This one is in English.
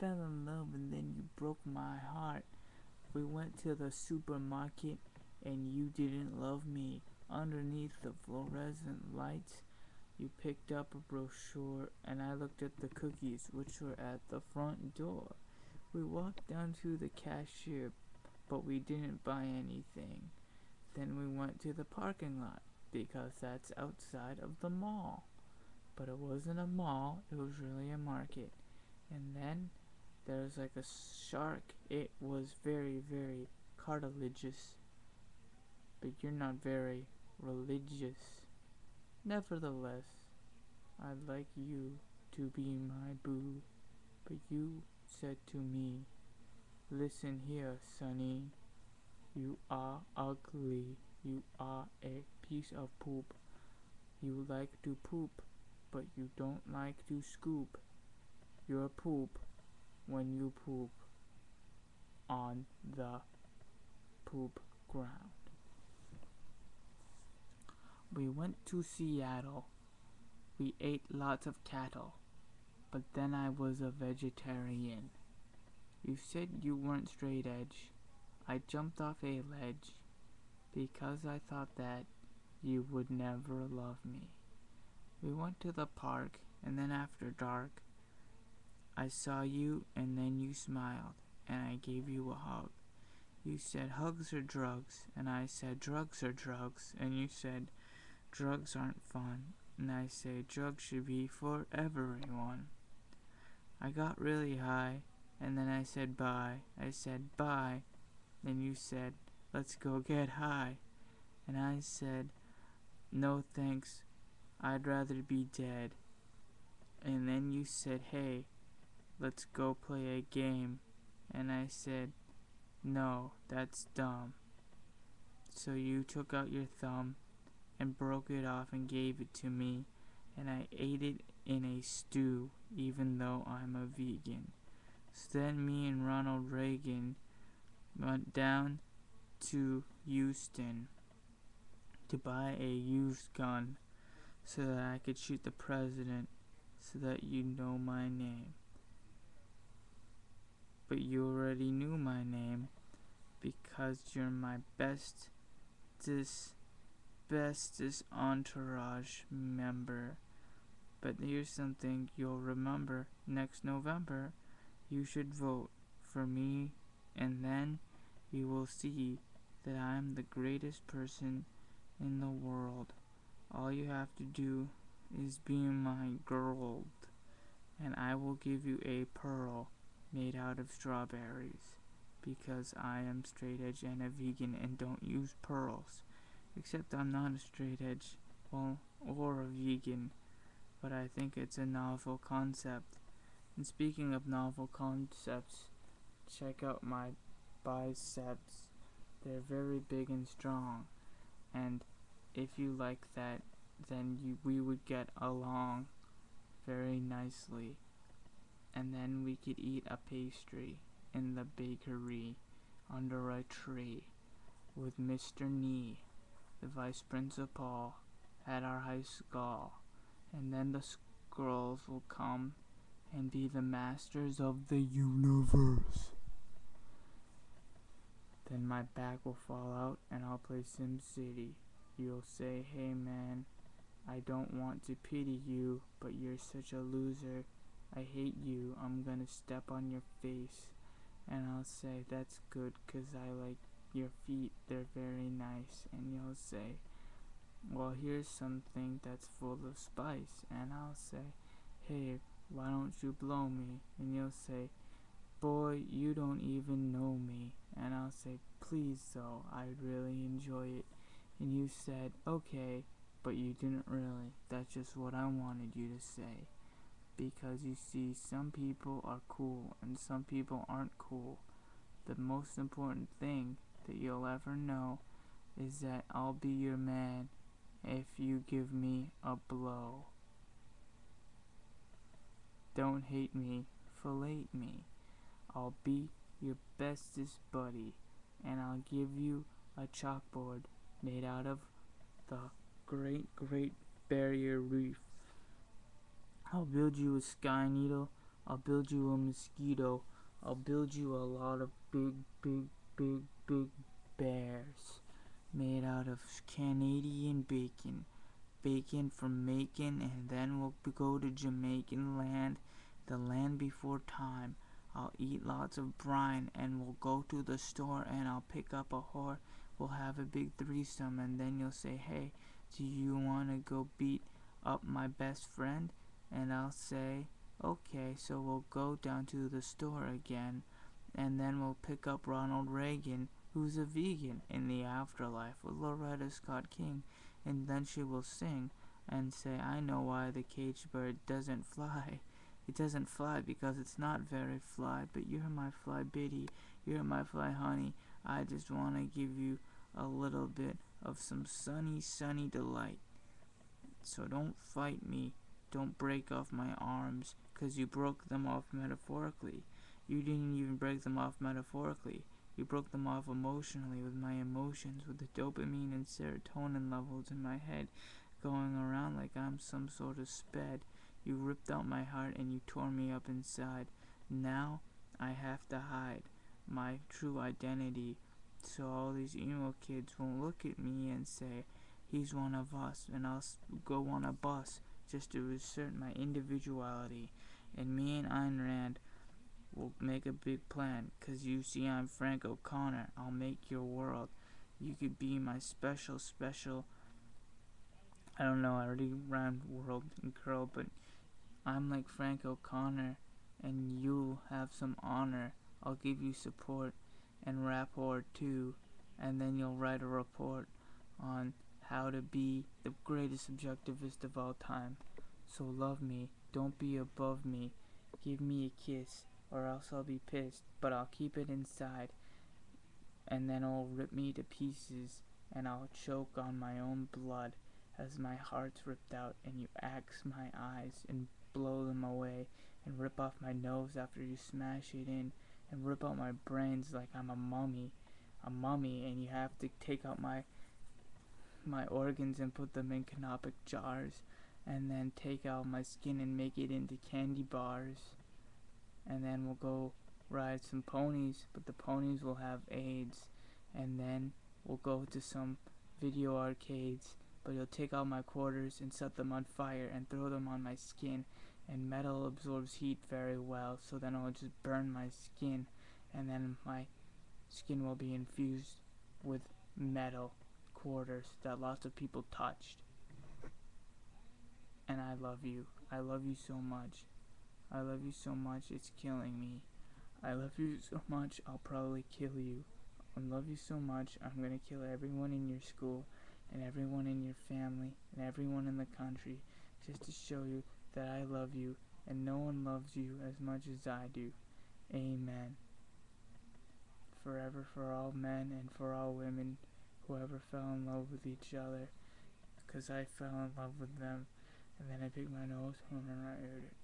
fell in love and then you broke my heart. We went to the supermarket and you didn't love me. Underneath the fluorescent lights, you picked up a brochure and I looked at the cookies which were at the front door. We walked down to the cashier, but we didn't buy anything. Then we went to the parking lot because that's outside of the mall. But it wasn't a mall, it was really a market. And then there's like a shark. It was very, very cartilaginous. But you're not very religious. Nevertheless, I'd like you to be my boo. But you said to me, listen here, Sonny. You are ugly. You are a piece of poop. You like to poop, but you don't like to scoop. You're poop when you poop on the poop ground. We went to Seattle. We ate lots of cattle, but then I was a vegetarian. You said you weren't straight edge. I jumped off a ledge because I thought that you would never love me. We went to the park, and then after dark, I saw you, and then you smiled, and I gave you a hug. You said hugs are drugs, and I said drugs are drugs, and you said drugs aren't fun, and I say drugs should be for everyone. I got really high, and then I said bye. I said bye, and you said let's go get high, and I said no thanks, I'd rather be dead. And then you said, hey, let's go play a game. And I said, no, that's dumb. So you took out your thumb and broke it off and gave it to me, and I ate it in a stew, even though I'm a vegan. So then me and Ronald Reagan went down to Houston to buy a used gun so that I could shoot the president so that you know my name. But you already knew my name because you're my bestest entourage member. But here's something you'll remember. Next November, you should vote for me, and then you will see that I am the greatest person in the world. All you have to do is be my girl, and I will give you a pearl made out of strawberries, because I am straight edge and a vegan and don't use pearls. Except I'm not a straight edge, or a vegan, but I think it's a novel concept. And speaking of novel concepts, check out my biceps. They're very big and strong, and if you like that, then we would get along very nicely, and then we could eat a pastry in the bakery under a tree with Mr. Nee, the vice principal at our high school, and then the girls will come and be the masters of the universe. Then my back will fall out and I'll play SimCity. You'll say, hey man, I don't want to pity you, but you're such a loser. I hate you, I'm gonna step on your face. And I'll say, that's good, 'cause I like your feet, they're very nice. And you'll say, well, here's something that's full of spice. And I'll say, hey, why don't you blow me? And you'll say, boy, you don't even know me. And I'll say, please though, I'd really enjoy it. And you said, okay, but you didn't really. That's just what I wanted you to say. Because you see, some people are cool and some people aren't cool. The most important thing that you'll ever know is that I'll be your man if you give me a blow. Don't hate me, fillet me. I'll be your bestest buddy, and I'll give you a chalkboard made out of the Great Barrier Reef. I'll build you a sky needle I'll build you a mosquito. I'll build you a lot of big, big, big, big bears made out of Canadian bacon. Bacon from Macon, and then we'll go to Jamaican land, the land before time. I'll eat lots of brine, and we'll go to the store, and I'll pick up a whore. We'll have a big threesome, and then you'll say, hey, do you want to go beat up my best friend? And I'll say, okay, so we'll go down to the store again, and then we'll pick up Ronald Reagan, who's a vegan, in the afterlife with Loretta Scott King, and then she will sing and say, I know why the caged bird doesn't fly. It doesn't fly because it's not very fly, but you're my fly Biddy, you're my fly honey. I just want to give you a little bit of some sunny, sunny delight. So don't fight me, don't break off my arms, 'cause you broke them off metaphorically. You didn't even break them off metaphorically. You broke them off emotionally with my emotions, with the dopamine and serotonin levels in my head going around like I'm some sort of sped. You ripped out my heart and you tore me up inside. Now I have to hide my true identity so all these emo kids won't look at me and say, he's one of us, and I'll go on a bus just to assert my individuality. And me and Ayn Rand will make a big plan, 'cause you see I'm Frank O'Connor. I'll make your world. You could be my special, I don't know, I already rhymed world and girl, but I'm like Frank O'Connor, and you'll have some honor. I'll give you support and rapport too, and then you'll write a report on how to be the greatest objectivist of all time. So love me, don't be above me, give me a kiss, or else I'll be pissed, but I'll keep it inside, and then it'll rip me to pieces, and I'll choke on my own blood as my heart's ripped out, and you axe my eyes and blow them away, and rip off my nose after you smash it in, and rip out my brains like I'm a mummy, and you have to take out my organs and put them in canopic jars, and then take out my skin and make it into candy bars, and then we'll go ride some ponies, but the ponies will have AIDS, and then we'll go to some video arcades, but you'll take out my quarters and set them on fire and throw them on my skin, and metal absorbs heat very well, so then I'll just burn my skin, and then my skin will be infused with metal quarters that lots of people touched. And I love you so much. I love you so much, it's killing me. I love you so much, I'll probably kill you. I love you so much, I'm gonna kill everyone in your school, and everyone in your family, and everyone in the country, just to show you that I love you, and no one loves you as much as I do. Amen. Forever for all men and for all women who ever fell in love with each other, 'cause I fell in love with them, and then I picked my nose and I aired it.